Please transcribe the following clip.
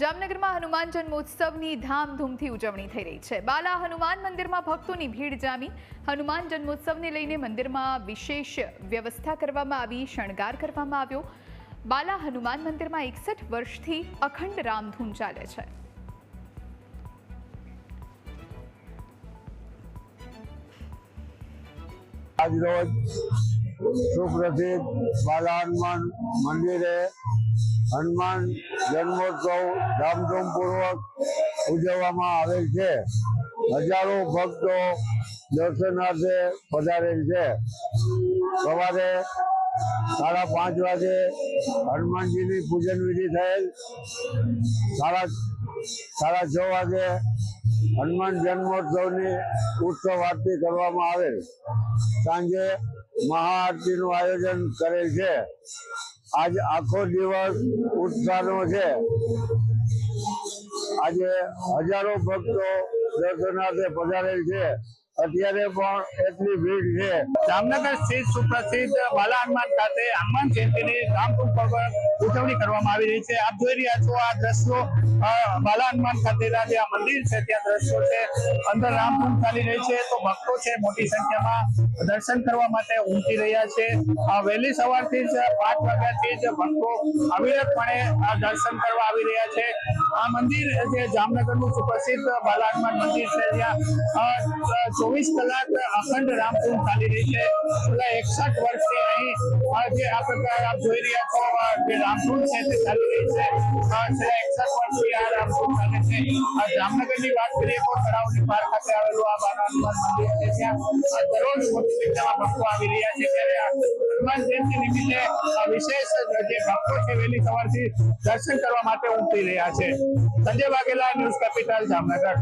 જામનગરમાં હનુમાન જન્મોત્સવની ધામધૂમથી ઉજવણી થઈ રહી છે। બાલા હનુમાન મંદિરમાં ભક્તોની ભીડ જામી। હનુમાન જન્મોત્સવને લઈને મંદિરમાં વિશેષ વ્યવસ્થા કરવામાં આવી, શણગાર કરવામાં આવ્યો। બાલા હનુમાન મંદિરમાં 61 વર્ષથી અખંડ રામધૂન ચાલે છે। आज रोज सुप्रसिद्ध बाला हनुमान मंदिरे हनुमान जन्मोत्सव धामधूम पूर्वक उजवવામાં આવેલ છે। હજારો ભક્તો દર્શનાર્થે પધારેલ છે। સવારે 5:30 વાગે હનુમાનજીની પૂજન વિધિ થયેલ। 6:30 વાગે हनुमान जन्मोत्सव उत्सव आरती करवामां आवेल। सांजे महाआरती नु आयोजन करेल छे। आज आखो दिवस उत्साहनो छे। आज हजारों भक्तो दर्शनार्थे पधारेल छे। અત્યારે પણ એટલી ભીડ છે। જામનગર સ્થિત સુપ્રસિદ્ધ બાલા હનુમાન ખાતે હનુમાન જયંતિની ધામધૂમપૂર્વક ઉજવણી કરવામાં આવી રહી છે। આપ જોઈ રહ્યા છો આ દ્રશ્યો બાલા હનુમાન ખાતેના જે મંદિર છે ત્યાં દ્રશ્યો છે। અંદર રામધૂન ચાલી રહી છે તો ભક્તો છે મોટી સંખ્યામાં દર્શન કરવા માટે ઉમટી રહ્યા છે। વહેલી સવારથી જ 5 વાગ્યાથી જ ભક્તો અવિરતપણે દર્શન કરવા આવી રહ્યા છે। આ મંદિર જે જામનગરનું સુપ્રસિદ્ધ બાલા હનુમાન મંદિર છે ત્યાં 24 કલાક અખંડ રામધૂન ચાલી રહી છે। છેલ્લા 61 વર્ષથી અહીં જે આ પ્રકાર આપ જોઈ રહ્યા છો જે રામધૂન છે તે ચાલી રહી છે। છેલ્લા 61 વર્ષથી આ રામધૂન ચાલે છે। જામનગરની વાત કરીએ તો તળાવની પાર ખાતે આવેલું આ બાલા હનુમાન મંદિર છે ત્યાં દરરોજ મોટી સંખ્યામાં ભક્તો આવી રહ્યા છે। ત્યારે હનુમાન જયંતિ નિમિત્તે વિશેષ જે ભક્તો છે વહેલી સવારથી દર્શન કરવા માટે ઉમટી રહ્યા છે। Sanjay Vaghela, news capital, Jamnagar.